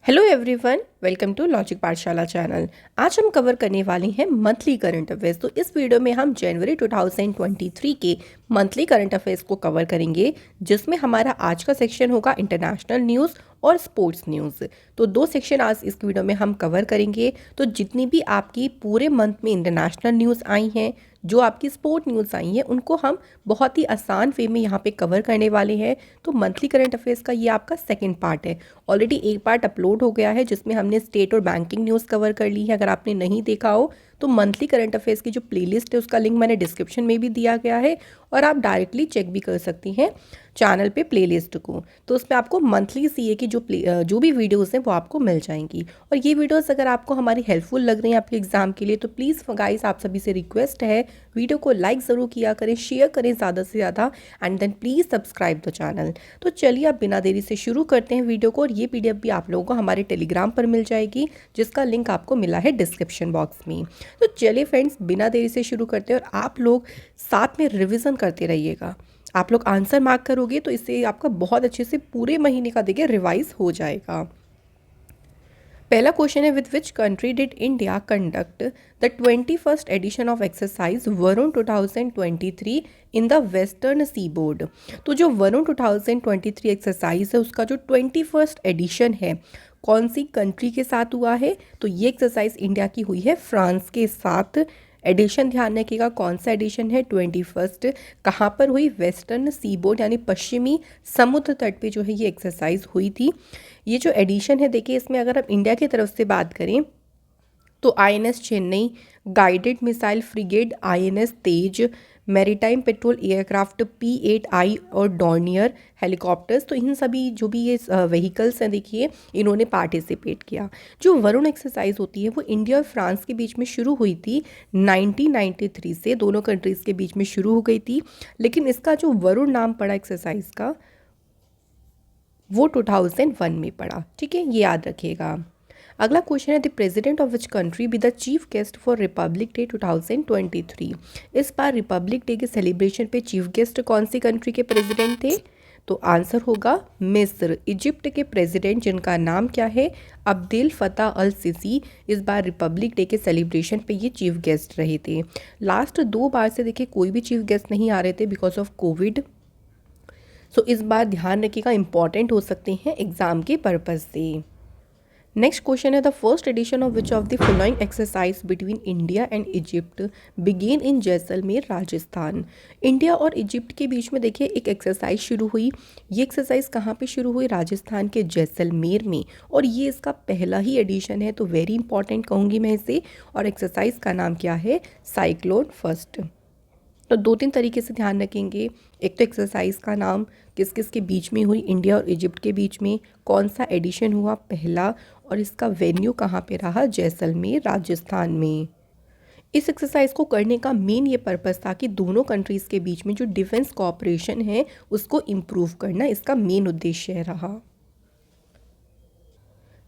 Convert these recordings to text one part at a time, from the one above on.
Hello everyone, welcome to logic Pathshala channel. आज हम cover करने वाले हैं मंथली करंट अफेयर्स। तो इस वीडियो में हम जनवरी 2023 के मंथली करंट अफेयर्स को कवर करेंगे, जिसमें हमारा आज का सेक्शन होगा इंटरनेशनल न्यूज़ और स्पोर्ट्स न्यूज़। तो दो सेक्शन आज इस वीडियो में हम कवर करेंगे। तो जितनी भी आपकी पूरे मंथ में इंटरनेशनल न्यूज़ आई हैं, जो आपकी स्पोर्ट न्यूज़ आई हैं, उनको हम बहुत ही आसान वे में यहाँ पे कवर करने वाले हैं। तो मंथली करंट अफेयर्स का ये आपका सेकंड पार्ट है। ऑलरेडी एक पार्ट अपलोड हो गया है जिसमें हमने स्टेट और बैंकिंग न्यूज़ कवर कर ली है। अगर आपने नहीं देखा हो तो मंथली करंट अफेयर्स की जो प्लेलिस्ट है उसका लिंक मैंने डिस्क्रिप्शन में भी दिया गया है, और आप डायरेक्टली चेक भी कर सकती हैं चैनल पे प्लेलिस्ट को। तो उसमें आपको मंथली सीए की जो भी वीडियोस हैं वो आपको मिल जाएंगी। और ये वीडियोस अगर आपको हमारी हेल्पफुल लग रही हैं आपके एग्जाम के लिए, तो प्लीज़ गाइस आप सभी से रिक्वेस्ट है, वीडियो को लाइक ज़रूर किया करें, शेयर करें ज़्यादा से ज़्यादा, and then please subscribe the channel. तो चलिए आप बिना देरी से शुरू करते हैं वीडियो को। और ये पीडीएफ भी आप लोगों को हमारे टेलीग्राम पर मिल जाएगी, जिसका लिंक आपको मिला है डिस्क्रिप्शन बॉक्स में। तो चलिए फ्रेंड्स, बिना देरी से शुरू करते हैं, और आप लोग साथ में रिवीजन करते रहिएगा। आप लोग आंसर मार्क करोगे तो इससे आपका बहुत अच्छे से पूरे महीने का देखिए रिवाइज हो जाएगा। पहला क्वेश्चन है, with which country did India conduct the 21st edition of exercise Varun 2023 in the western सी बोर्ड। तो जो वरुण 2023 एक्सरसाइज है उसका जो 21st एडिशन है, कौन सी कंट्री के साथ हुआ है? तो ये एक्सरसाइज इंडिया की हुई है फ्रांस के साथ। एडिशन ध्यान रखिएगा, कौन सा एडिशन है? 21st। कहाँ पर हुई? वेस्टर्न सी बोर्ड यानी पश्चिमी समुद्र तट पे जो है ये एक्सरसाइज हुई थी। ये जो एडिशन है देखिए, इसमें अगर हम इंडिया की तरफ से बात करें तो INS Chennai, guided missile frigate INS Tej, maritime patrol aircraft P-8I और डॉर्नियर हेलीकॉप्टर्स, तो इन सभी जो भी ये व्हीकल्स हैं देखिए, इन्होंने पार्टिसिपेट किया। जो वरुण एक्सरसाइज होती है वो इंडिया और फ्रांस के बीच में शुरू हुई थी 1993 से, दोनों कंट्रीज़ के बीच में शुरू हो गई थी। लेकिन इसका जो वरुण नाम पड़ा एक्सरसाइज का, वो 2001 में पड़ा। ठीक है, ये याद रखिएगा। अगला क्वेश्चन है, the president of which country be the chief guest for Republic day 2023। इस बार रिपब्लिक डे के सेलिब्रेशन पे चीफ गेस्ट कौन सी कंट्री के प्रेसिडेंट थे? तो आंसर होगा मिस्र। इजिप्ट के प्रेसिडेंट जिनका नाम क्या है? अब्देल फतह अल सिसी, इस बार रिपब्लिक डे के सेलिब्रेशन पे ये चीफ गेस्ट रहे थे। लास्ट 2 बार से देखिए कोई भी चीफ गेस्ट नहीं आ रहे थे बिकॉज ऑफ कोविड। सो इस बार ध्यान रखिएगा, इंपॉर्टेंट हो सकते हैं एग्जाम के पर्पज़ से। नेक्स्ट क्वेश्चन है, the first edition of which of the following exercise between India and Egypt began in Jaisalmer Rajasthan. India और इजिप्ट के बीच में देखिए एक एक्सरसाइज शुरू हुई। ये एक्सरसाइज कहाँ पे शुरू हुई? राजस्थान के जैसलमेर में, और ये इसका पहला ही एडिशन है, तो वेरी इंपॉर्टेंट कहूँगी मैं इसे। और एक्सरसाइज का नाम क्या है? Cyclone first. तो 2-3 तरीके से ध्यान रखेंगे। एक तो एक्सरसाइज का नाम, किस किस के बीच में हुई, इंडिया और इजिप्ट के बीच में, कौन सा एडिशन हुआ पहला, और इसका वेन्यू कहाँ पे रहा? जैसलमेर राजस्थान में। इस एक्सरसाइज को करने का मेन ये पर्पस था कि दोनों कंट्रीज़ के बीच में जो डिफेंस कोऑपरेशन है उसको इम्प्रूव करना, इसका मेन उद्देश्य रहा।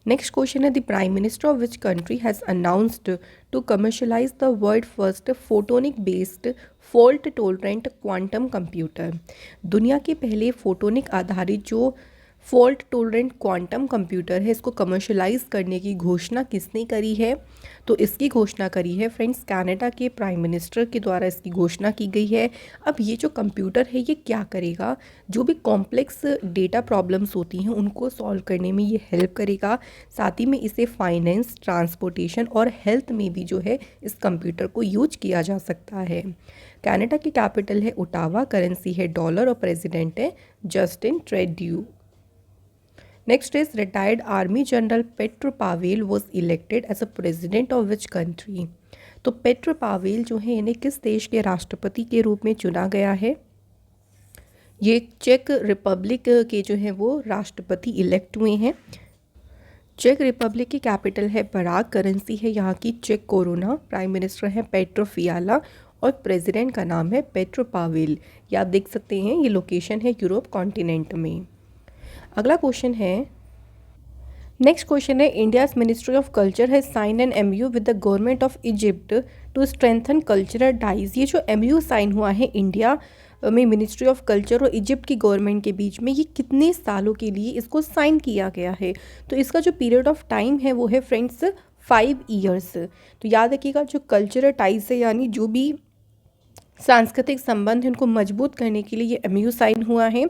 नेक्स्ट क्वेश्चन है, the prime minister of which country has announced to commercialise the world first photonic based fault tolerant quantum computer. दुनिया के पहले फोटोनिक आधारित जो फॉल्ट टोलरेंट क्वांटम कंप्यूटर है, इसको कमर्शलाइज करने की घोषणा किसने करी है? तो इसकी घोषणा करी है फ्रेंड्स कनाडा के प्राइम मिनिस्टर के द्वारा इसकी घोषणा की गई है। अब ये जो कंप्यूटर है ये क्या करेगा? जो भी कॉम्प्लेक्स डेटा प्रॉब्लम्स होती हैं उनको सॉल्व करने में ये हेल्प करेगा। साथ ही में इसे फाइनेंस, ट्रांसपोर्टेशन और हेल्थ में भी जो है इस कंप्यूटर को यूज किया जा सकता है। कनाडा की कैपिटल है ओटावा, करेंसी है डॉलर, और प्रेसिडेंट है Justin ट्रूडेau। Next is retired Army General Petro Pavel was elected as a president of which country? तो पेट्रो पावेल जो है इन्हें किस देश के राष्ट्रपति के रूप में चुना गया है? ये चेक रिपब्लिक के जो है वो राष्ट्रपति इलेक्ट हुए हैं। चेक रिपब्लिक की कैपिटल है पराग, करेंसी है यहाँ की चेक कोरोना, प्राइम मिनिस्टर है पेट्रो फियाला, और प्रेसिडेंट का नाम है पेट्रो पावेल। ये आप देख सकते हैं, ये लोकेशन है यूरोप कॉन्टिनेंट में। अगला क्वेश्चन है, नेक्स्ट क्वेश्चन है, इंडियाज मिनिस्ट्री ऑफ कल्चर है sign an MOU with the government of Egypt to strengthen cultural ties. ये जो MOU साइन हुआ है इंडिया में मिनिस्ट्री ऑफ कल्चर और इजिप्ट की गवर्नमेंट के बीच में ये कितने सालों के लिए इसको साइन किया गया है। तो इसका जो पीरियड ऑफ टाइम है वो है फ्रेंड्स 5 ईयर्स। तो याद रखिएगा जो कल्चरल टाइज है यानी जो भी सांस्कृतिक संबंध है उनको मजबूत करने के लिए ये एमयू साइन हुआ है।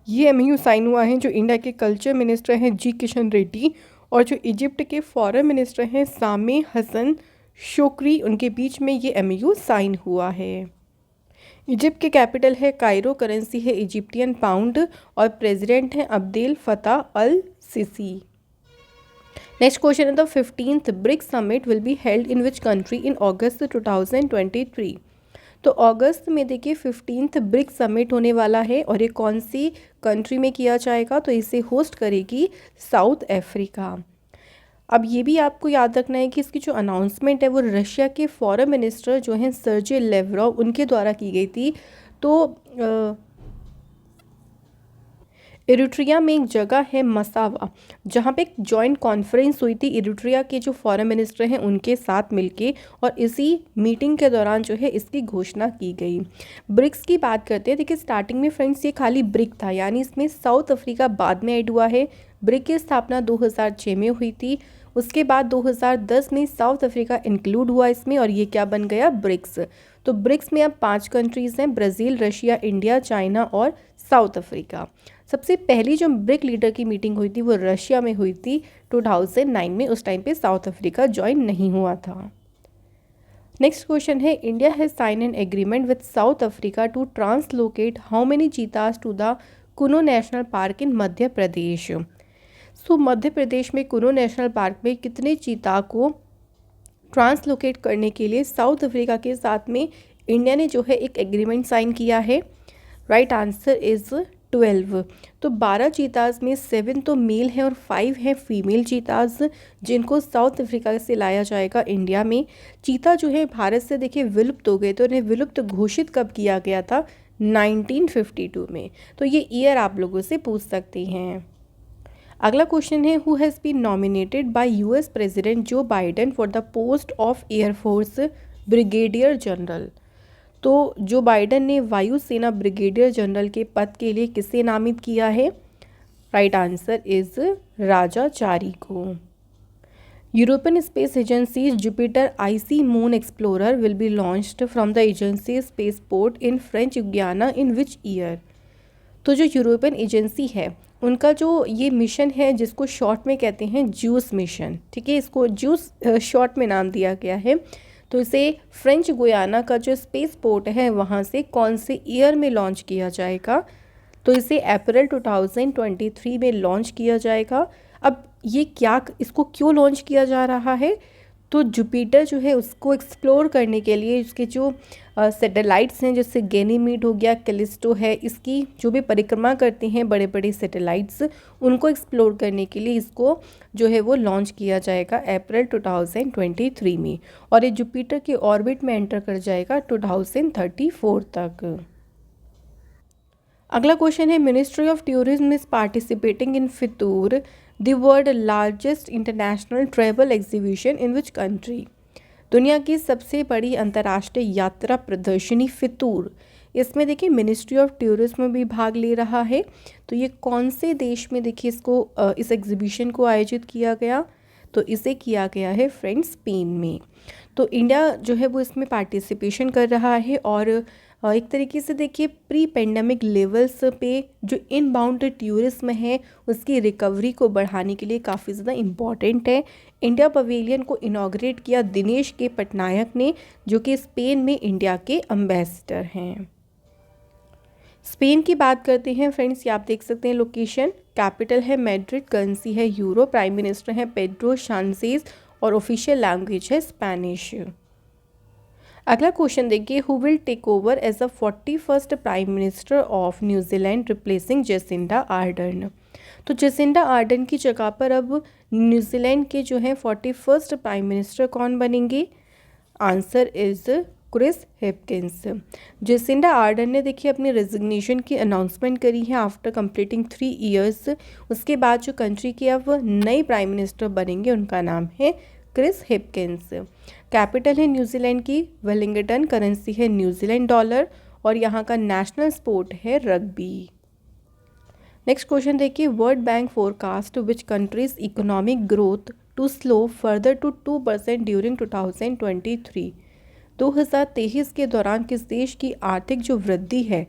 ये एमयू साइन हुआ है जो इंडिया के कल्चर मिनिस्टर हैं जी किशन रेड्डी और जो इजिप्ट के फॉरेन मिनिस्टर हैं सामे हसन शोक्री, उनके बीच में ये एमयू साइन हुआ है। इजिप्ट के कैपिटल है कायरो, करेंसी है इजिप्टियन पाउंड और प्रेसिडेंट हैं Abdel Fattah al Sisi. Next question है the 15th BRICS summit will be held in which country in August 2023। तो अगस्त में देखिए 15th ब्रिक्स समिट होने वाला है और ये कौन सी कंट्री में किया जाएगा, तो इसे होस्ट करेगी साउथ अफ्रीका। अब ये भी आपको याद रखना है कि इसकी जो अनाउंसमेंट है वो रशिया के फॉरेन मिनिस्टर जो हैं सर्जे लेवरोव उनके द्वारा की गई थी। तो इरिट्रिया में एक जगह है मसावा जहाँ पे एक जॉइंट कॉन्फ्रेंस हुई थी इरिट्रिया के जो फॉरेन मिनिस्टर हैं उनके साथ मिलके, और इसी मीटिंग के दौरान जो है इसकी घोषणा की गई। ब्रिक्स की बात करते हैं। देखिए स्टार्टिंग में फ्रेंड्स ये खाली ब्रिक था यानी इसमें साउथ अफ्रीका बाद में ऐड हुआ है। ब्रिक की स्थापना 2006 में हुई थी। उसके बाद 2010 में साउथ अफ्रीका इंक्लूड हुआ इसमें और ये क्या बन गया, ब्रिक्स। तो ब्रिक्स में अब 5 कंट्रीज़ हैं, ब्राज़ील, रशिया, इंडिया, चाइना और साउथ अफ्रीका। सबसे पहली जो ब्रिक लीडर की मीटिंग हुई थी वो रशिया में हुई थी 2009 में। उस टाइम पे साउथ अफ्रीका ज्वाइन नहीं हुआ था। नेक्स्ट क्वेश्चन है India has sign an agreement with South Africa to translocate how many cheetahs to the Kuno national park in Madhya Pradesh. So Madhya Pradesh में कुनो नेशनल पार्क में कितने चीता को ट्रांसलोकेट करने के लिए साउथ अफ्रीका के साथ में इंडिया ने जो है एक एग्रीमेंट साइन किया है। Right answer is 12। तो 12 चीताज में 7 तो मेल हैं और 5 हैं फीमेल चीताज जिनको साउथ अफ्रीका से लाया जाएगा इंडिया में। चीता जो है भारत से देखिए विलुप्त हो गए, तो इन्हें विलुप्त घोषित कब किया गया था, 1952 में। तो ये ईयर आप लोगों से पूछ सकते हैं। अगला क्वेश्चन है who has been nominated by US president Joe Biden for the post of air force brigadier general. तो जो बाइडेन ने वायुसेना ब्रिगेडियर जनरल के पद के लिए किसे नामित किया है, राइट आंसर इज राजा चारी को। European space agency Jupiter IC moon explorer will be launched from the agency space port in French Guiana in which year. तो जो यूरोपियन एजेंसी है उनका जो ये मिशन है जिसको शॉर्ट में कहते हैं ज्यूस मिशन, ठीक है, इसको ज्यूस शॉर्ट में नाम दिया गया है। तो इसे फ्रेंच गुयाना का जो स्पेस पोर्ट है वहाँ से कौन से ईयर में लॉन्च किया जाएगा, तो इसे अप्रैल 2023 में लॉन्च किया जाएगा। अब ये क्या, इसको क्यों लॉन्च किया जा रहा है, तो जुपिटर जो है उसको एक्सप्लोर करने के लिए उसके जो सैटेलाइट्स हैं जैसे गैनीमीड हो गया, कैलिस्टो है, इसकी जो भी परिक्रमा करते हैं बड़े बड़े सैटेलाइट्स, उनको एक्सप्लोर करने के लिए इसको जो है वो लॉन्च किया जाएगा अप्रैल 2023 में, और ये जुपिटर के ऑर्बिट में एंटर कर जाएगा 2034 तक। अगला क्वेश्चन है ministry of tourism is participating in Fitur the world largest international travel exhibition in which country. दुनिया की सबसे बड़ी अंतर्राष्ट्रीय यात्रा प्रदर्शनी फितूर, इसमें देखिए मिनिस्ट्री ऑफ टूरिज्म भी भाग ले रहा है। तो ये कौन से देश में देखिए इसको इस एग्जीबिशन को आयोजित किया गया, तो इसे किया गया है फ्रेंड्स स्पेन में। तो इंडिया जो है वो इसमें पार्टिसिपेशन कर रहा है और एक तरीके से देखिए प्री पेंडेमिक लेवल्स पे जो इनबाउंड टूरिज्म है उसकी रिकवरी को बढ़ाने के लिए काफ़ी ज़्यादा इम्पॉर्टेंट है। इंडिया पवेलियन को इनॉग्रेट किया दिनेश के पटनायक ने, जो कि स्पेन में इंडिया के एम्बेसडर हैं। स्पेन की बात करते हैं फ्रेंड्स, ये आप देख सकते हैं लोकेशन, कैपिटल है मैड्रिड, करेंसी है यूरो, प्राइम मिनिस्टर है पेड्रो सांचेज और ऑफिशियल लैंग्वेज है स्पेनिश। अगला क्वेश्चन देखिए who will take over as the 41st prime minister of New Zealand replacing Jacinda Ardern. तो जेसिंडा आर्डर्न की जगह पर अब न्यूजीलैंड के जो है 41st प्राइम मिनिस्टर कौन बनेंगे, answer is Chris Hipkins. Jacinda Ardern ने देखिए अपनी रेजिग्नेशन की अनाउंसमेंट करी है आफ्टर कंप्लीटिंग 3 ईयर्स। उसके बाद जो कंट्री के अब नए प्राइम मिनिस्टर बनेंगे उनका नाम है क्रिस हिपकिंस। कैपिटल है न्यूजीलैंड की वेलिंगटन, करेंसी है न्यूजीलैंड डॉलर और यहाँ का नेशनल स्पोर्ट है रग्बी। नेक्स्ट क्वेश्चन देखिए, World Bank forecast which countries economic growth to slow further to 2% during 2023। 2023 के दौरान किस देश की आर्थिक जो वृद्धि है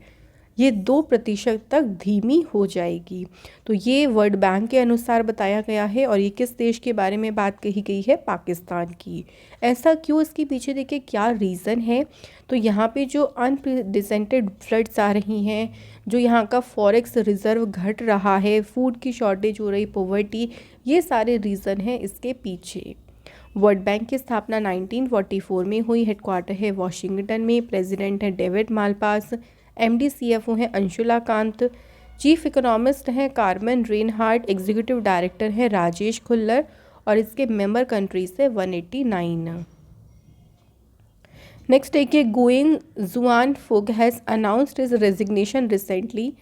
ये 2% तक धीमी हो जाएगी। तो ये वर्ल्ड बैंक के अनुसार बताया गया है और ये किस देश के बारे में बात कही गई है, पाकिस्तान की। ऐसा क्यों, इसके पीछे देखिए क्या रीज़न है। तो यहाँ पे जो अनप्रेसिडेंटेड फ्लड्स आ रही हैं, जो यहाँ का फॉरेक्स रिजर्व घट रहा है, फूड की शॉर्टेज हो रही, पॉवर्टी, ये सारे रीज़न हैं इसके पीछे। वर्ल्ड बैंक की स्थापना 1944 में हुई। हेडक्वार्टर है वॉशिंगटन में। प्रेसिडेंट है डेविड मालपास। MD CFO हैं अंशुला कांत। चीफ इकोनॉमिस्ट हैं कार्मेन रेनहार्ट। एग्जीक्यूटिव डायरेक्टर हैं राजेश खुल्लर और इसके मेंबर कंट्रीज है 189। नेक्स्ट देखिए, Nguyen Xuan Phuc has announced his resignation recently.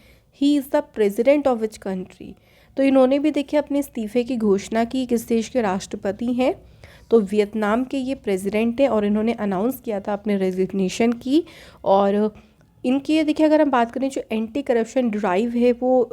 He is the president of which country. तो इन्होंने भी देखिए अपने इस्तीफे की घोषणा की। किस देश के राष्ट्रपति हैं, तो वियतनाम के ये प्रेसिडेंट हैं और इन्होंने अनाउंस किया था अपने रेजिग्नेशन की। और इनकी ये देखिए, अगर हम बात करें जो एंटी करप्शन ड्राइव है वो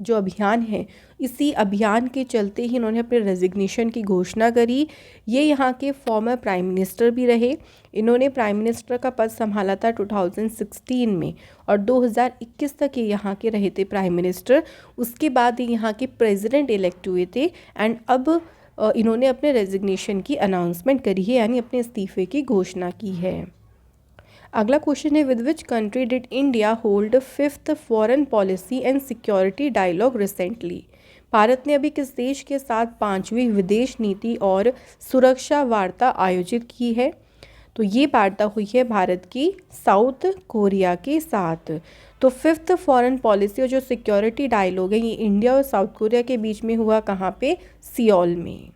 जो अभियान है, इसी अभियान के चलते ही इन्होंने अपने रेजिग्नेशन की घोषणा करी। ये यहाँ के फॉर्मर प्राइम मिनिस्टर भी रहे। इन्होंने प्राइम मिनिस्टर का पद संभाला था 2016 में और 2021 तक ये यहाँ के रहे थे प्राइम मिनिस्टर। उसके बाद ये यहाँ के प्रेसिडेंट इलेक्ट हुए थे एंड अब इन्होंने अपने रेजिग्नेशन की अनाउंसमेंट करी है, यानी अपने इस्तीफे की घोषणा की है। अगला क्वेश्चन है, with which country did India hold 5th foreign policy and security dialogue recently. Bharat ने अभी किस देश के साथ 5वीं विदेश नीति और सुरक्षा वार्ता आयोजित की है। तो ये वार्ता हुई है भारत की साउथ कोरिया के साथ। तो 5th फॉरेन पॉलिसी और जो सिक्योरिटी डायलॉग है ये इंडिया और साउथ कोरिया के बीच में हुआ कहाँ पे, सियोल में।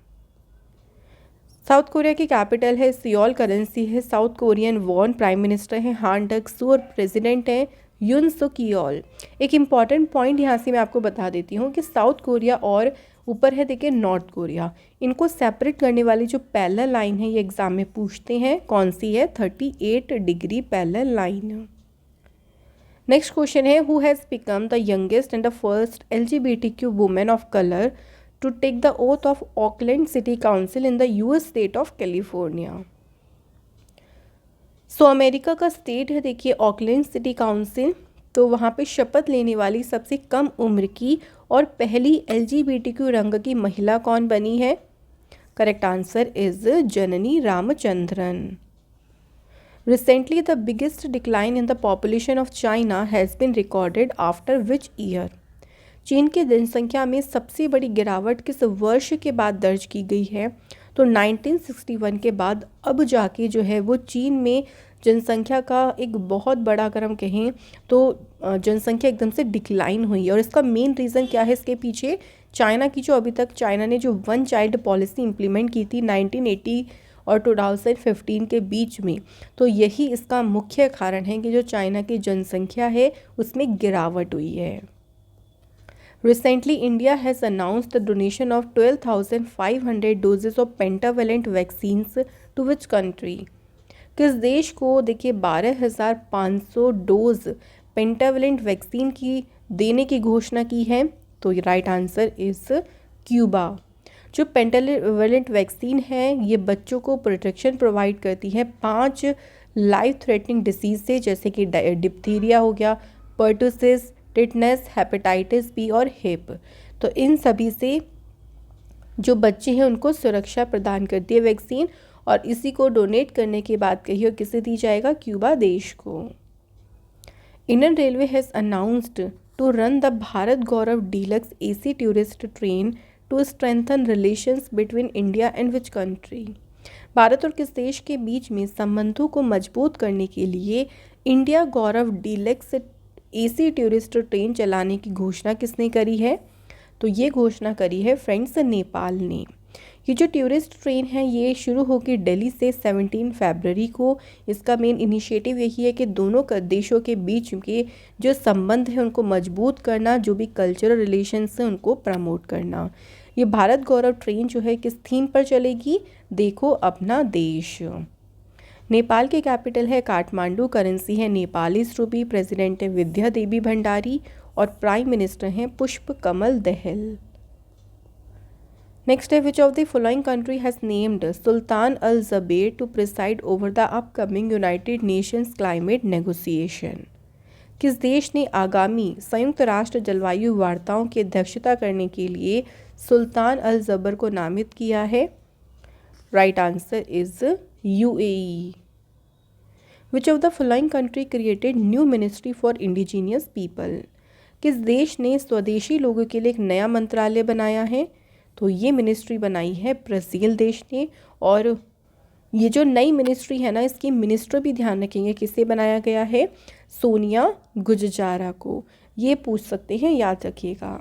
साउथ कोरिया की कैपिटल है सियोल। करेंसी है south Korean von. Prime minister हैं हान डक सू और प्रेसिडेंट हैं यून सुक यूल। एक इम्पॉर्टेंट पॉइंट यहाँ से मैं आपको बता देती हूँ कि साउथ कोरिया और ऊपर है देखिए नॉर्थ कोरिया, इनको सेपरेट करने वाली जो पैरेलल लाइन है ये एग्जाम में पूछते हैं, कौन सी है, 38 degree parallel line. Next question है, who has become the youngest and the first LGBTQ women of colour to take the oath of Oakland City Council in the US state of California। So America का state है देखिए Auckland city council. तो वहाँ पे शपथ लेने वाली सबसे कम उम्र की और पहली LGBTQ रंग की महिला कौन बनी है। Correct answer is Janani Ramachandran. Recently the biggest decline in the population of China has been recorded after which year. चीन की जनसंख्या में सबसे बड़ी गिरावट किस वर्ष के बाद दर्ज की गई है। तो 1961 के बाद अब जाके जो है वो चीन में जनसंख्या का एक बहुत बड़ा, अगर हम कहें तो जनसंख्या एकदम से डिक्लाइन हुई है। और इसका मेन रीज़न क्या है, इसके पीछे चाइना की जो अभी तक चाइना ने जो 1 चाइल्ड पॉलिसी इम्प्लीमेंट की थी 1980 और 2015 के बीच में, तो यही इसका मुख्य कारण है कि जो चाइना की जनसंख्या है उसमें गिरावट हुई है। Recently, India has announced the donation of 12,500 doses of pentavalent vaccines to which country? किस देश को देखिए 12,500 डोज पेंटावेलेंट वैक्सीन की देने की घोषणा की है। तो राइट आंसर इज क्यूबा। जो पेंटावेलेंट वैक्सीन है ये बच्चों को प्रोटेक्शन प्रोवाइड करती है 5 लाइफ थ्रेटनिंग डिसीज से, जैसे कि डिप्थीरिया हो गया, पर्टुसिस, टिटनेस, हेपेटाइटिस बी और हिप। तो इन सभी से जो बच्चे हैं उनको सुरक्षा प्रदान करती है वैक्सीन और इसी को डोनेट करने की बात कही और किसे दी जाएगा, क्यूबा देश को। Indian railway has announced to run the Bharat Gaurav deluxe AC tourist train to strengthen relations between India and which country. Bharat और किस देश के बीच में संबंधों को मजबूत करने के लिए इंडिया गौरव डीलक्स AC टूरिस्ट ट्रेन चलाने की घोषणा किसने करी है। तो ये घोषणा करी है फ्रेंड्स नेपाल ने। ये जो टूरिस्ट ट्रेन है ये शुरू होगी दिल्ली से 17 फरवरी को। इसका मेन इनिशिएटिव यही है कि दोनों देशों के बीच के जो संबंध है उनको मजबूत करना, जो भी कल्चरल रिलेशंस हैं उनको प्रमोट करना। ये भारत गौरव ट्रेन जो है किस थीम पर चलेगी, देखो अपना देश। नेपाल की कैपिटल है काठमांडू, करेंसी है नेपालीज रूपी, प्रेसिडेंट है विद्या देवी भंडारी और प्राइम मिनिस्टर हैं पुष्प कमल दहल। नेक्स्ट है which of the following country has named Sultan Al Jaber to preside over the upcoming United Nations climate negotiation. किस देश ने आगामी संयुक्त राष्ट्र जलवायु वार्ताओं की अध्यक्षता करने के लिए सुल्तान अल जबर को नामित किया है? Right answer is UAE। Which of the following country created new ministry for indigenous people. किस देश ने स्वदेशी लोगों के लिए एक नया मंत्रालय बनाया है? तो ये मिनिस्ट्री बनाई है ब्राज़ील देश ने। और ये जो नई मिनिस्ट्री है ना, इसकी मिनिस्टर भी ध्यान रखेंगे किसे बनाया गया है, सोनिया गुजजारा को। ये पूछ सकते हैं, याद रखिएगा।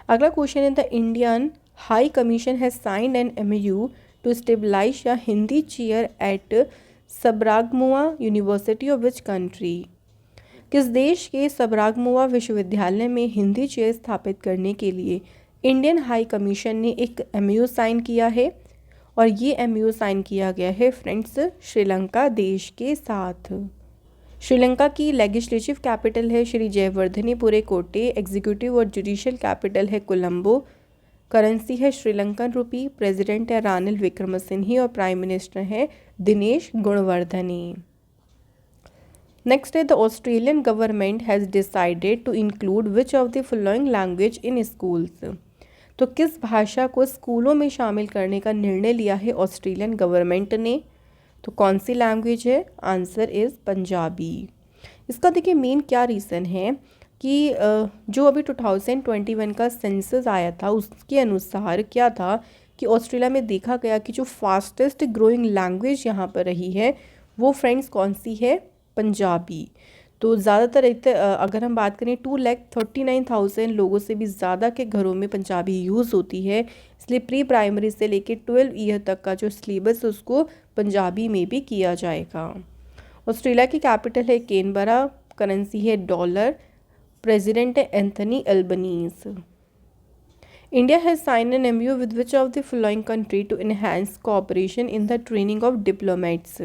अगला क्वेश्चन है the Indian high commission has signed an MOU to stabilise या Hindi chair at Sabaragamuwa university of which country. किस देश के सबरागमुआ विश्वविद्यालय में हिंदी चेयर स्थापित करने के लिए इंडियन हाई कमीशन ने एक MOU साइन किया है? और ये MOU साइन किया गया है फ्रेंड्स श्रीलंका देश के साथ। श्रीलंका की लेजिस्लेटिव कैपिटल है श्री जयवर्धनेपुरे कोटे, एग्जीक्यूटिव और जुडिशियल कैपिटल है कोलंबो, करेंसी है श्रीलंकन रुपी, प्रेसिडेंट है रानिल विक्रमसिंघे और प्राइम मिनिस्टर है दिनेश गुणवर्धने। नेक्स्ट है the Australian government has decided to include which of the following language in schools. तो किस भाषा को स्कूलों में शामिल करने का निर्णय लिया है ऑस्ट्रेलियन गवर्नमेंट ने? तो कौन सी लैंग्वेज है? Answer is Punjabi. इसका देखिए मेन क्या रीज़न है कि जो अभी 2021 का सेंसस आया था उसके अनुसार क्या था कि ऑस्ट्रेलिया में देखा गया कि जो फास्टेस्ट ग्रोइंग लैंग्वेज यहाँ पर रही है वो फ्रेंड्स कौन सी है? पंजाबी। तो ज़्यादातर अगर हम बात करें 2,39,000 लोगों से भी ज़्यादा के घरों में पंजाबी यूज़ होती है, इसलिए प्री प्राइमरी से लेकर 12 ईयर तक का जो सिलेबस है उसको पंजाबी में भी किया जाएगा। ऑस्ट्रेलिया की कैपिटल है कैनबरा, करेंसी है डॉलर, प्रेसिडेंट है Anthony Albanese. India has sign an MOU with which of the following country to enhance cooperation in the training of diplomats.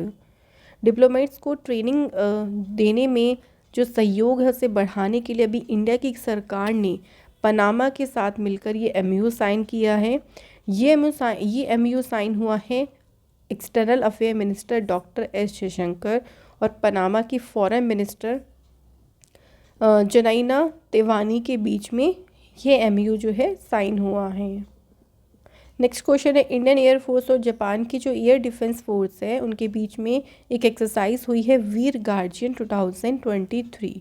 Diplomats को ट्रेनिंग देने में जो सहयोग है उसे बढ़ाने के लिए अभी इंडिया की सरकार ने पनामा के साथ मिलकर ये MOU साइन किया है। ये MOU साइन हुआ है external affair minister doctor S Jaishankar और पनामा की फॉरेन मिनिस्टर जनाइना तेवानी के बीच में ये MOU जो है साइन हुआ है। नेक्स्ट क्वेश्चन है इंडियन एयरफोर्स और जापान की जो एयर डिफेंस फोर्स है उनके बीच में एक एक्सरसाइज हुई है वीर गार्जियन 2023।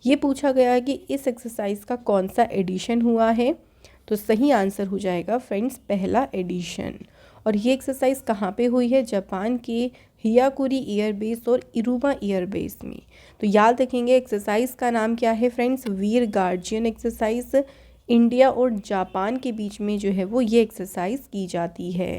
ये पूछा गया है कि इस एक्सरसाइज का कौन सा एडिशन हुआ है? तो सही आंसर हो जाएगा फ्रेंड्स पहला एडिशन। और ये एक्सरसाइज कहाँ पे हुई है? जापान के हियाकुरी एयरबेस और इरुमा एयरबेस में। तो याद रखेंगे एक्सरसाइज का नाम क्या है फ्रेंड्स? वीर गार्जियन एक्सरसाइज। इंडिया और जापान के बीच में जो है वो ये एक्सरसाइज की जाती है।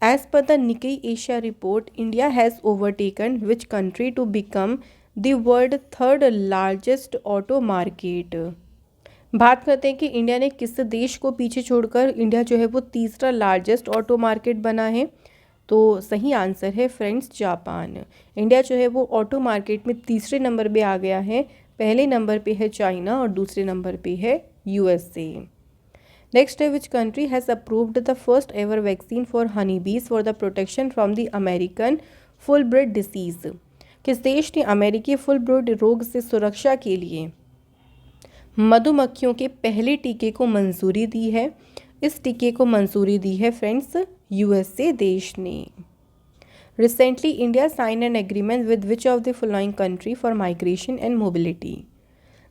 As per the Nikkei Asia report, India has overtaken which country to become the world third largest auto market. बात करते हैं कि इंडिया ने किस देश को पीछे छोड़कर इंडिया जो है वो तीसरा लार्जेस्ट ऑटो मार्केट बना है? तो सही आंसर है फ्रेंड्स जापान। इंडिया जो है वो ऑटो मार्केट में तीसरे नंबर पे आ गया है। पहले नंबर पे है चाइना और दूसरे नंबर पे है USA। नेक्स्ट है which country has approved the first ever vaccine for honey bees for the protection from the American foul brood disease. किस देश ने अमेरिकी फुल ब्रीड रोग से सुरक्षा के लिए मधुमक्खियों के पहले टीके को मंजूरी दी है? इस टीके को मंजूरी दी है फ्रेंड्स USA देश ने। Recently India sign an agreement with which of the following country for migration and mobility.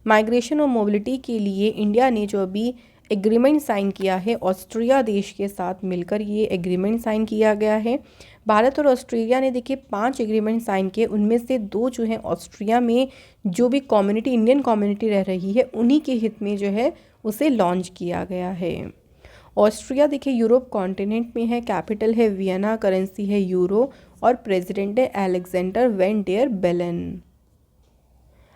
Migration और मोबिलिटी के लिए इंडिया ने जो अभी एग्रीमेंट साइन किया है ऑस्ट्रिया देश के साथ मिलकर ये एग्रीमेंट साइन किया गया है। भारत और ऑस्ट्रेलिया ने देखिए 5 एग्रीमेंट साइन किए, उनमें से 2 जो हैं ऑस्ट्रिया में जो भी कम्युनिटी इंडियन कम्युनिटी रह रही है उन्हीं के हित में जो है उसे लॉन्च किया गया है। ऑस्ट्रिया देखिए यूरोप कॉन्टिनेंट में है, कैपिटल है वियना, करेंसी है यूरो और प्रेसिडेंट है अलेक्जेंडर वैन डेर बेलन।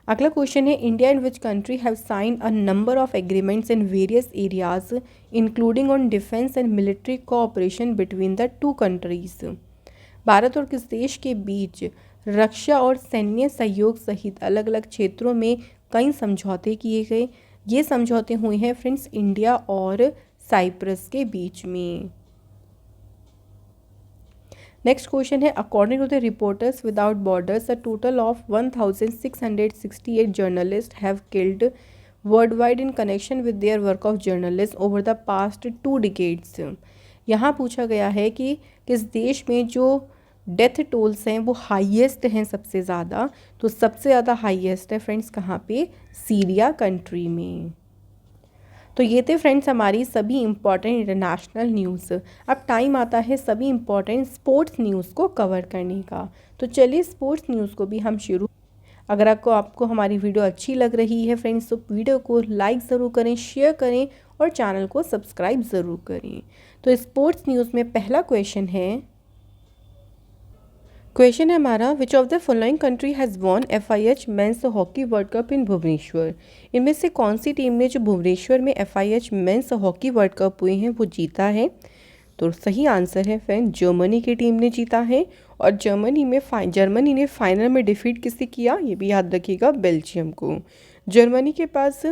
अगला क्वेश्चन है India and which country have sign a number of agreements in various areas including on defence and military cooperation between the 2 countries. Bharat और किस देश के बीच रक्षा और सैन्य सहयोग सहित अलग अलग क्षेत्रों में कई समझौते किए गए? ये समझौते हुए हैं फ्रेंड्स इंडिया और साइप्रस के बीच में। नेक्स्ट क्वेश्चन है, according to the Reporters Without Borders a total of 1668 journalist have killed worldwide in connection with their work of journalist over the past 2 decades. यहाँ पूछा गया है कि किस देश में जो डेथ टोल्स हैं वो हाईएस्ट हैं सबसे ज़्यादा, तो सबसे ज़्यादा हाईएस्ट है फ्रेंड्स कहाँ पे? सीरिया कंट्री में। तो ये थे फ्रेंड्स हमारी सभी इम्पॉर्टेंट इंटरनेशनल न्यूज़। अब टाइम आता है सभी इम्पॉर्टेंट स्पोर्ट्स न्यूज़ को कवर करने का। तो चलिए स्पोर्ट्स न्यूज़ को भी हम शुरू। अगर आपको हमारी वीडियो अच्छी लग रही है फ्रेंड्स तो वीडियो को लाइक ज़रूर करें, शेयर करें और चैनल को सब्सक्राइब ज़रूर करें। तो स्पोर्ट्स न्यूज़ में पहला क्वेश्चन है हमारा, which of the following country has won FIH men's hockey world cup in Bhubaneswar? इनमें से कौन सी टीम ने जो भुवनेश्वर में FIH men's hockey world cup हुए हैं वो जीता है? तो सही आंसर है फ्रेंड, जर्मनी की टीम ने जीता है। और जर्मनी ने फाइनल में डिफीट किसे किया? ये भी याद रखिएगा, बेल्जियम को। जर्मनी के पास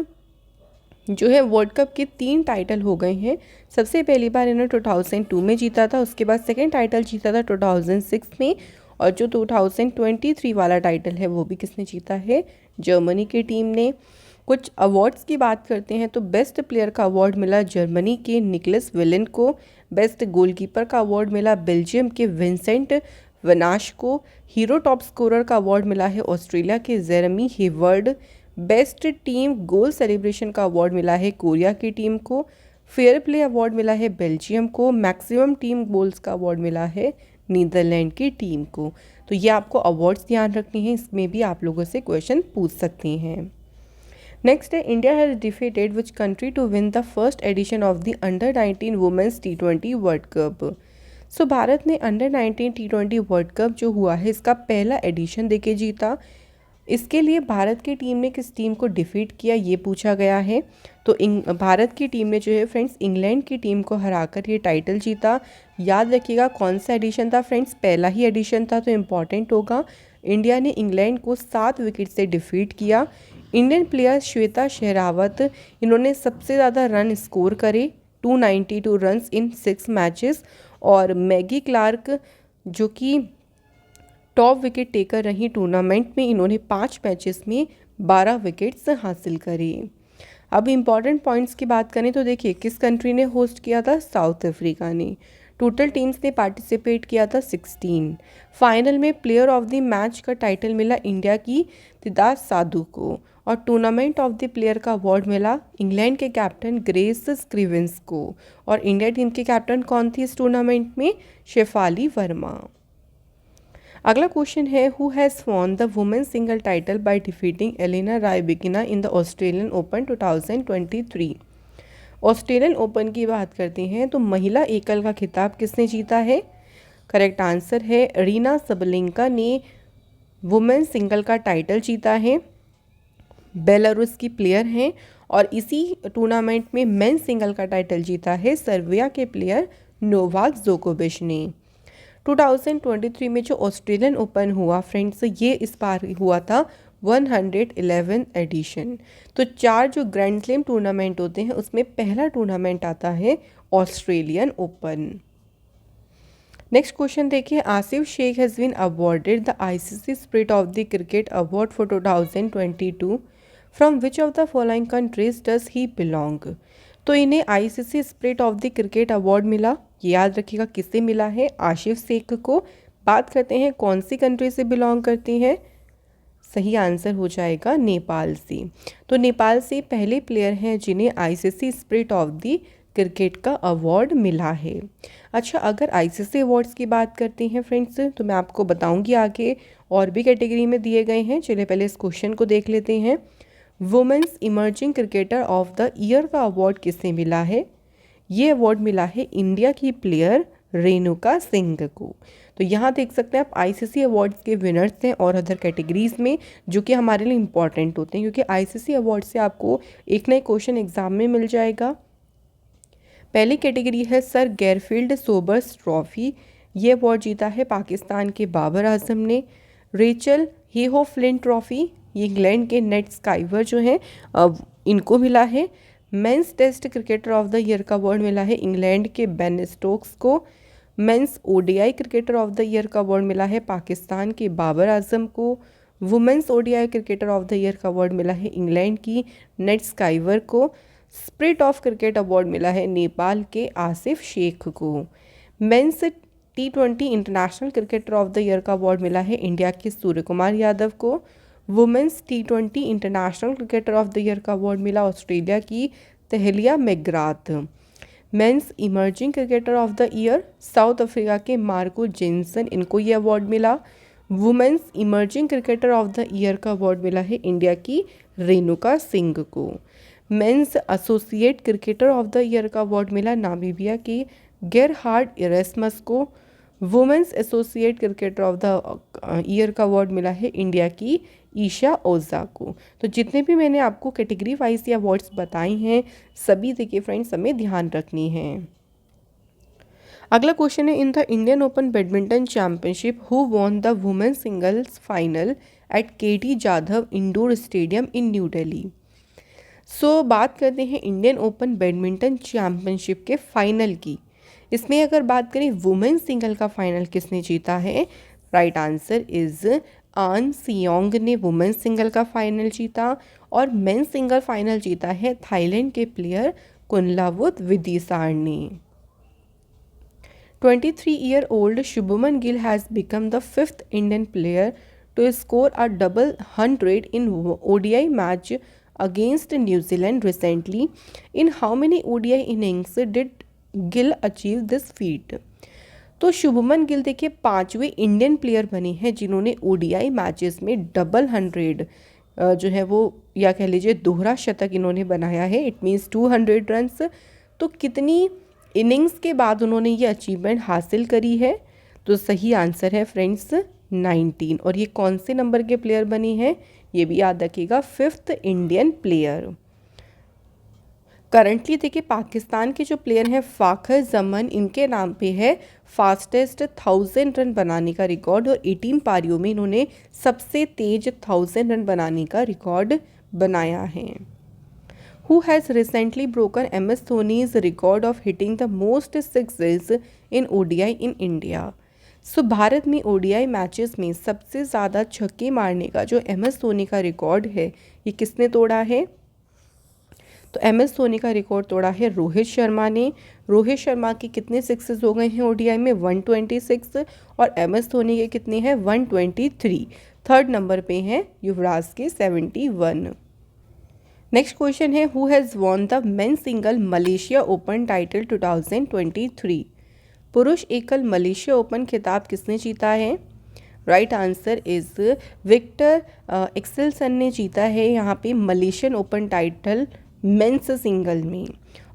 जो है वर्ल्ड कप के 3 टाइटल हो गए हैं। सबसे पहली बार इन्होंने 2002 में जीता था, उसके बाद सेकेंड टाइटल जीता था 2006 में, और जो 2023 वाला टाइटल है वो भी किसने जीता है? जर्मनी की टीम ने। कुछ अवार्ड्स की बात करते हैं तो बेस्ट प्लेयर का अवार्ड मिला जर्मनी के निकलस विलेन को। बेस्ट गोलकीपर का अवार्ड मिला बेल्जियम के विंसेंट वनाश को। हीरो टॉप स्कोरर का अवार्ड मिला है ऑस्ट्रेलिया के Jeremy Hayward. Best team goal celebration का अवार्ड मिला है कोरिया की टीम को। फेयर प्ले अवार्ड मिला है बेल्जियम को। मैक्सिमम टीम गोल्स का अवार्ड मिला है नीदरलैंड की टीम को। तो ये आपको अवार्ड्स ध्यान रखने हैं, इसमें भी आप लोगों से क्वेश्चन पूछ सकते हैं। नेक्स्ट है, India has defeated which country to win the first edition of the under nineteen women's T20 world cup? So Bharat ने अंडर-19 T20 वर्ल्ड कप जो हुआ है इसका पहला एडिशन देके जीता। इसके लिए भारत की टीम ने किस टीम को डिफीट किया ये पूछा गया है। तो भारत की टीम ने जो है फ्रेंड्स इंग्लैंड की टीम को हराकर ये टाइटल जीता। याद रखिएगा कौन सा एडिशन था फ्रेंड्स, पहला ही एडिशन था तो इम्पॉर्टेंट होगा। इंडिया ने इंग्लैंड को 7 विकेट से डिफीट किया। इंडियन प्लेयर श्वेता शेरावत, इन्होंने सबसे ज़्यादा रन स्कोर करे 292 रन्स इन 6 मैचेस। और मैगी क्लार्क जो कि टॉप विकेट टेकर रही टूर्नामेंट में, इन्होंने 5 मैचेस में 12 विकेट्स हासिल करे। अब इम्पॉर्टेंट पॉइंट्स की बात करें तो देखिए किस कंट्री ने होस्ट किया था? साउथ अफ्रीका ने। टोटल टीम्स ने पार्टिसिपेट किया था 16। फाइनल में प्लेयर ऑफ द मैच का टाइटल मिला इंडिया की तिदास साधु को। और टूर्नामेंट ऑफ द प्लेयर का अवार्ड मिला इंग्लैंड के कैप्टन ग्रेस स्क्रीवेंस को। और इंडिया टीम के कैप्टन कौन थी इस टूर्नामेंट में? शेफाली वर्मा। अगला क्वेश्चन है, who has won the women single title by defeating Elena Rybakina in the Australian open 2023? Australian open की बात करते हैं तो महिला एकल का खिताब किसने जीता है? करेक्ट आंसर है रीना सबलेंका ने वुमेन सिंगल का टाइटल जीता है। बेलारूस की प्लेयर हैं। और इसी टूर्नामेंट में मेन सिंगल का टाइटल जीता है सर्बिया के प्लेयर नोवाक जोकोविच ने। 2023 में जो ऑस्ट्रेलियन ओपन हुआ फ्रेंड्स, ये इस बार हुआ था 111 एडिशन। तो 4 जो ग्रैंड स्लैम टूर्नामेंट होते हैं उसमें पहला टूर्नामेंट आता है ऑस्ट्रेलियन ओपन। नेक्स्ट क्वेश्चन देखिए, Asif Sheikh has been awarded the ICC spirit of the cricket award for 2022। From which of the following countries does he belong? तो इन्हें ICC spirit of the cricket award मिला। ये याद रखिएगा किससे मिला है? आसिफ शेख को। बात करते हैं कौन सी कंट्री से बिलोंग करती हैं? सही आंसर हो जाएगा नेपाल से। तो नेपाल से पहले प्लेयर हैं जिन्हें ICC spirit of the cricket का अवार्ड मिला है। अच्छा, अगर ICC अवार्ड्स की बात करते हैं फ्रेंड्स तो मैं आपको बताऊंगी आगे और भी कैटेगरी में दिए गए हैं। चलिए पहले इस क्वेश्चन को देख लेते हैं। Women's emerging cricketer of the year का अवार्ड किसे मिला है? ये अवार्ड मिला है इंडिया की प्लेयर रेणुका सिंह को। तो यहाँ देख सकते हैं आप ICC अवार्ड्स के विनर्स हैं और अदर कैटेगरीज में, जो कि हमारे लिए इम्पॉर्टेंट होते हैं क्योंकि ICC अवार्ड से आपको एक ना एक क्वेश्चन एग्जाम में मिल जाएगा। पहली कैटेगरी है सर गैरफील्ड सोबर्स ट्रॉफी। ये अवार्ड जीता है पाकिस्तान के बाबर आजम ने। रेचल हेहो फ्लिंट ट्रॉफी ये इंग्लैंड के नेट स्काइवर जो हैं इनको मिला है। Men's test cricketer of the year का अवार्ड मिला है इंग्लैंड के बेन स्टोक्स को। Men's ODI cricketer of the year का अवार्ड मिला है पाकिस्तान के बाबर आजम को। Women's ODI cricketer of the year का अवार्ड मिला है इंग्लैंड की नेट स्काइवर को। स्पिरिट ऑफ क्रिकेट अवार्ड मिला है नेपाल के आसिफ शेख को। Men's T20 international cricketer of the year का अवार्ड मिला है इंडिया के सूर्य कुमार यादव को। Women's T20 international cricketer of the year का अवार्ड मिला ऑस्ट्रेलिया की Tahlia McGrath. Men's emerging cricketer of the year South Africa के मार्को जेनसन, इनको ये अवार्ड मिला। Women's emerging cricketer of the year का अवार्ड मिला है इंडिया की रेणुका सिंह को। Men's associate cricketer of the year का अवार्ड मिला नामीबिया की गेरहार्ड इरेस्मस को। Women's associate cricketer of the year का अवार्ड मिला है इंडिया की ईशा ओज़ा को। तो जितने भी मैंने आपको कैटेगरी वाइज ये अवार्ड्स बताए हैं सभी देखिए फ्रेंड्स हमें ध्यान रखनी है। अगला क्वेश्चन है, in the Indian open badminton championship who won the women singles final at KD Jadhav indoor stadium in New Delhi. So बात करते हैं इंडियन ओपन बैडमिंटन चैंपियनशिप के फाइनल की। इसमें अगर बात करें वुमेन सिंगल का फाइनल किसने जीता है, राइट आंसर इज आन सियोंग ने वुमेन सिंगल का फाइनल जीता। और मेन सिंगल फाइनल जीता है थाईलैंड के प्लेयर कुनलावुत विदिसार ने। 23-year-old Shubman Gill has become the 5th Indian player to score a double 100 in ODI match against New Zealand recently. In how many ODI innings did Gill achieve this feat. तो शुभमन गिल देखिए 5वें Indian player बने हैं जिन्होंने ODI matches में double 100 जो है वो या कह लीजिए दोहरा शतक इन्होंने बनाया है। It means 200 runs. तो कितनी इनिंग्स के बाद उन्होंने ये अचीवमेंट हासिल करी है, तो सही आंसर है फ्रेंड्स 19। और ये कौन से नंबर के प्लेयर बने हैं ये भी याद रखिएगा, 5th इंडियन प्लेयर। करंटली देखिए पाकिस्तान के जो प्लेयर हैं फ़ाखर जमन, इनके नाम पे है फास्टेस्ट 1000 रन बनाने का रिकॉर्ड। और 18 पारियों में इन्होंने सबसे तेज 1000 रन बनाने का रिकॉर्ड बनाया है। Who has recently broken MS Dhoni's record of hitting the most sixes in ODI in India? सो भारत में ODI मैचेस में सबसे ज़्यादा छक्के मारने का जो MS धोनी का रिकॉर्ड है ये किसने तोड़ा है, तो MS धोनी का रिकॉर्ड तोड़ा है रोहित शर्मा ने। रोहित शर्मा के कितने सिक्सेस हो गए हैं ODI में 126 और MS धोनी के कितने हैं 123। थर्ड नंबर पे हैं युवराज के 71। नेक्स्ट क्वेश्चन है, who has won the men single Malaysia open title 2023। पुरुष एकल मलेशिया ओपन खिताब किसने जीता है, right answer is Viktor Axelsen ने जीता है यहाँ पे Malaysian open title men's single में।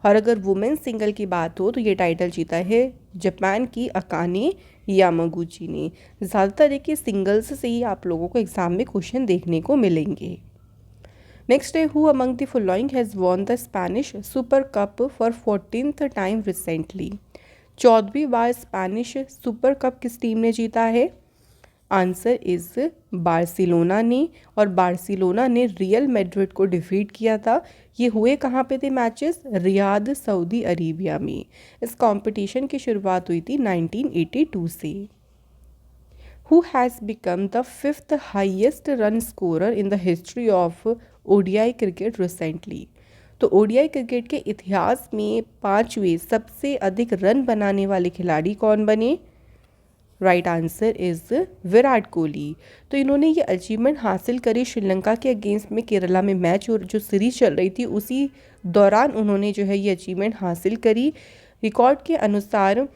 और अगर वुमेन सिंगल की बात हो तो ये टाइटल जीता है जापान की अकाने यामागुची ने। ज़्यादातर देखिए सिंगल्स से ही आप लोगों को एग्जाम में क्वेश्चन देखने को मिलेंगे। नेक्स्ट है, who among the following has won the Spanish super cup for 14th time recently. 14वीं बार स्पेनिश सुपर कप किस टीम ने जीता है, आंसर इज बार्सिलोना ने। और बार्सिलोना ने रियल मैड्रिड को डिफीट किया था। ये हुए कहाँ पे थे मैचेस, रियाद सऊदी अरेबिया में। इस कंपटीशन की शुरुआत हुई थी 1982 से। Who has become the 5th highest run scorer in the history of ODI cricket recently? तो ODI क्रिकेट के इतिहास में 5वें सबसे अधिक रन बनाने वाले खिलाड़ी कौन बने, right answer is Virat Kohli. तो इन्होंने ये अचीवमेंट हासिल करी श्रीलंका के अगेंस्ट में केरला में मैच और जो सीरीज चल रही थी उसी दौरान उन्होंने जो है ये अचीवमेंट हासिल करी। रिकॉर्ड के अनुसार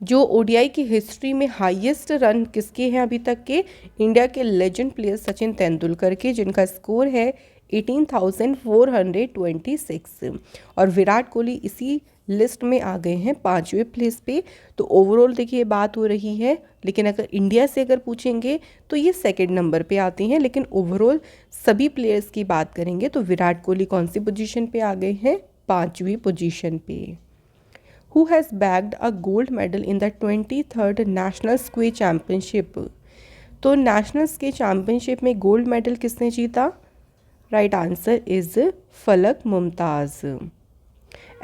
जो ODI की हिस्ट्री में हाईएस्ट रन किसके हैं अभी तक के, इंडिया के लेजेंड प्लेयर सचिन तेंदुलकर के, जिनका स्कोर है 18,426। और विराट कोहली इसी लिस्ट में आ गए हैं 5वें प्लेस पे। तो ओवरऑल देखिए बात हो रही है, लेकिन अगर इंडिया से अगर पूछेंगे तो ये सेकंड नंबर पे आते हैं। लेकिन ओवरऑल सभी प्लेयर्स की बात करेंगे तो विराट कोहली कौन सी पोजीशन पे आ गए हैं, 5वीं पोजीशन पे। Who has bagged a gold medal in the 23rd national squay championship. तो नेशनल स्के चैम्पियनशिप में गोल्ड मेडल किसने जीता? Right answer is Falak Mumtaz.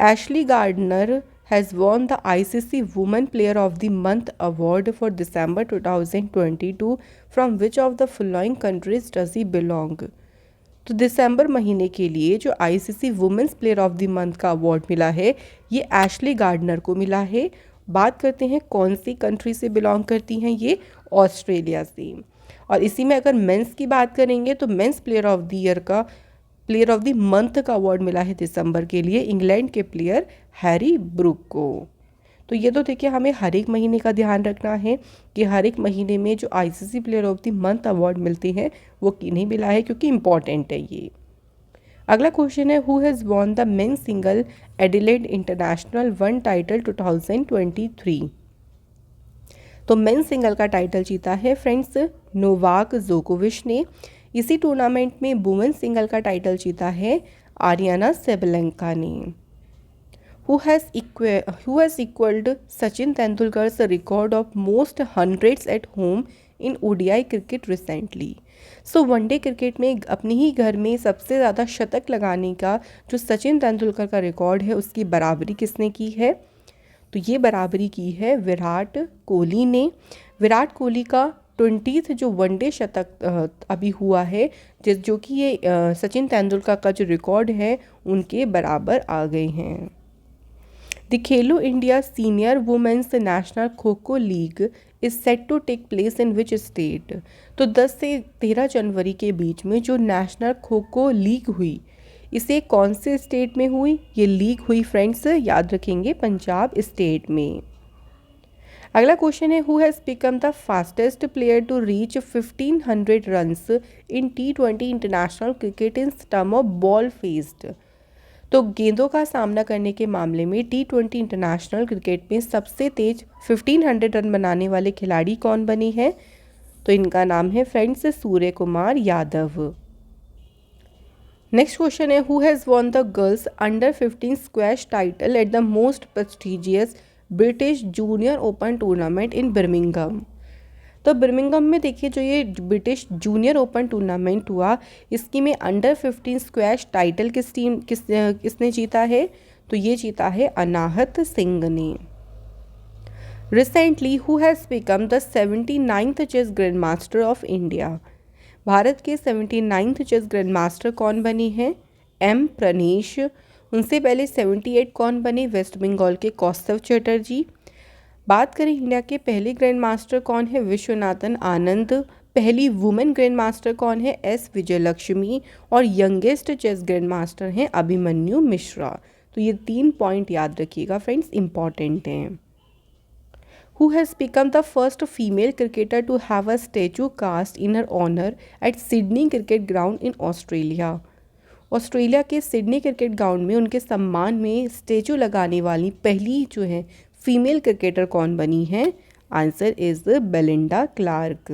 Ashleigh Gardner has won the ICC Women Player of the Month award for December 2022 from which of the following countries does he belong? तो दिसंबर महीने के लिए जो ICC women's player of the month का award मिला है ये Ashley gardener को मिला है। बात करते हैं कौन सी कंट्री से बिलोंग करती हैं ये? ऑस्ट्रेलिया से। और इसी में अगर मेंस की बात करेंगे तो men's player of the year का प्लेयर ऑफ द मंथ का अवार्ड मिला है दिसंबर के लिए इंग्लैंड के प्लेयर हैरी ब्रूक को। तो ये तो देखिए हमें हर एक महीने का ध्यान रखना है कि हर एक महीने में जो ICC player of the month award मिलते हैं वो किन्हें मिला है, क्योंकि इम्पॉर्टेंट है ये। अगला क्वेश्चन है who has won the men single Adelaide international one title 2023। तो मेन सिंगल का टाइटल जीता है फ्रेंड्स नोवाक जोकोविच ने। इसी टूर्नामेंट में वुमेन सिंगल का टाइटल जीता है आरियाना सेबलेंका ने। Who has equalled Sachin Tendulkar's record of most hundreds at home in ODI cricket recently. So one day cricket में अपने ही घर में सबसे ज़्यादा शतक लगाने का जो सचिन तेंदुलकर का रिकॉर्ड है उसकी बराबरी किसने की है? तो ये बराबरी की है विराट कोहली ने। विराट कोहली का 20th जो वनडे शतक अभी हुआ है जो कि ये सचिन तेंदुलकर का जो रिकॉर्ड है उनके बराबर आ गए हैं। The Khelo India senior women's national kho kho league is set to take place in which state. तो 10 से 13 जनवरी के बीच में जो नेशनल खो खो लीग हुई इसे कौन से स्टेट में हुई? ये लीग हुई फ्रेंड्स याद रखेंगे पंजाब स्टेट में। अगला क्वेश्चन है who has become the fastest player to reach 1500 runs in T20 international cricket in term of ball faced. तो गेंदों का सामना करने के मामले में T20 इंटरनेशनल क्रिकेट में सबसे तेज 1500 रन बनाने वाले खिलाड़ी कौन बने हैं? तो इनका नाम है friends Surya Kumar Yadav. Next question है who has won the girls under 15 squash title at the most prestigious British junior open tournament in Birmingham. तो बर्मिंघम में देखिए जो ये ब्रिटिश जूनियर ओपन टूर्नामेंट हुआ इसकी में अंडर 15 स्क्वैश टाइटल किसने जीता है? तो ये जीता है अनाहत सिंह ने। Recently who has become the 79th chess grand master of India. Bharat के 79th चेस ग्रैंड मास्टर कौन बने हैं? एम प्रणेश। उनसे पहले 78 कौन बने? वेस्ट बंगाल के कौस्तव चटर्जी। बात करें इंडिया के पहले ग्रैंड मास्टर कौन है? विश्वनाथन आनंद। पहली वुमेन ग्रैंड मास्टर कौन है? एस विजयलक्ष्मी। और यंगेस्ट चेस ग्रैंड मास्टर हैं अभिमन्यु मिश्रा। तो ये 3 पॉइंट याद रखिएगा फ्रेंड्स, इंपॉर्टेंट हैं। Who has become the first female cricketer to have a statue cast in her honor at Sydney Cricket Ground in Australia? Australia के सिडनी क्रिकेट ग्राउंड में उनके सम्मान में स्टेचू लगाने वाली पहली जो है फीमेल क्रिकेटर कौन बनी है? Answer is Belinda Clark.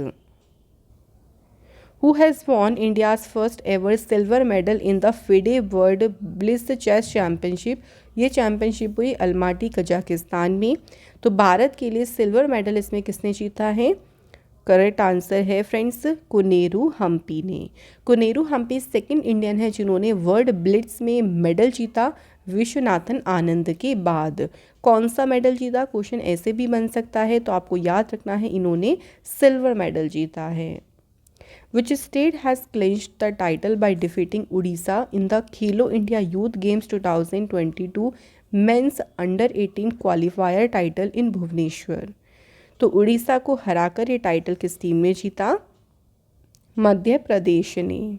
Who has won India's first ever silver medal in the FIDE World Bliss Chess Championship? ये चैम्पियनशिप हुई अल्माटी कजाकिस्तान में। तो भारत के लिए सिल्वर मेडल इसमें किसने जीता है? करेक्ट आंसर है फ्रेंड्स कोनेरू हम्पी ने। कोनेरू हम्पी सेकंड इंडियन है जिन्होंने वर्ल्ड ब्लिट्स में मेडल जीता विश्वनाथन आनंद के बाद। कौन सा मेडल जीता? क्वेश्चन ऐसे भी बन सकता है, तो आपको याद रखना है इन्होंने सिल्वर मेडल जीता है। Which state has clinched the title by defeating Odisha in the Khelo India Youth Games 2022 Men's Under 18 Qualifier title in Bhubaneswar? तो उड़ीसा को हराकर ये टाइटल किस टीम ने जीता? मध्य प्रदेश ने।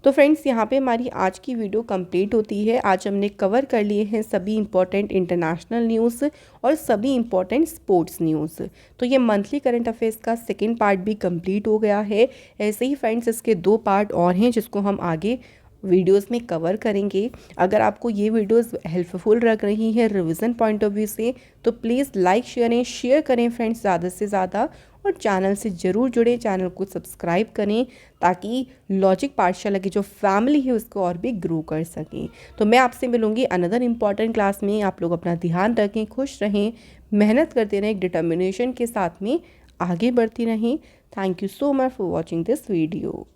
तो फ्रेंड्स यहाँ पे हमारी आज की वीडियो कंप्लीट होती है। आज हमने कवर कर लिए हैं सभी इंपॉर्टेंट इंटरनेशनल न्यूज़ और सभी इंपॉर्टेंट स्पोर्ट्स न्यूज़। तो ये मंथली करंट अफेयर्स का सेकंड पार्ट भी कंप्लीट हो गया है। ऐसे ही फ्रेंड्स इसके 2 पार्ट और हैं जिसको हम आगे वीडियोस में कवर करेंगे। अगर आपको ये वीडियोस हेल्पफुल लग रही है रिवीजन पॉइंट ऑफ व्यू से तो प्लीज़ लाइक शेयर करें फ्रेंड्स ज़्यादा से ज़्यादा, और चैनल से ज़रूर जुड़े, चैनल को सब्सक्राइब करें ताकि लॉजिक पाठशाला की जो फैमिली है उसको और भी ग्रो कर सकें। तो मैं आपसे मिलूंगी अनदर इम्पॉर्टेंट क्लास में। आप लोग अपना ध्यान रखें, खुश रहें, मेहनत करते रहें, डिटर्मिनेशन के साथ में आगे बढ़ती रहें। Thank you so much for watching this video.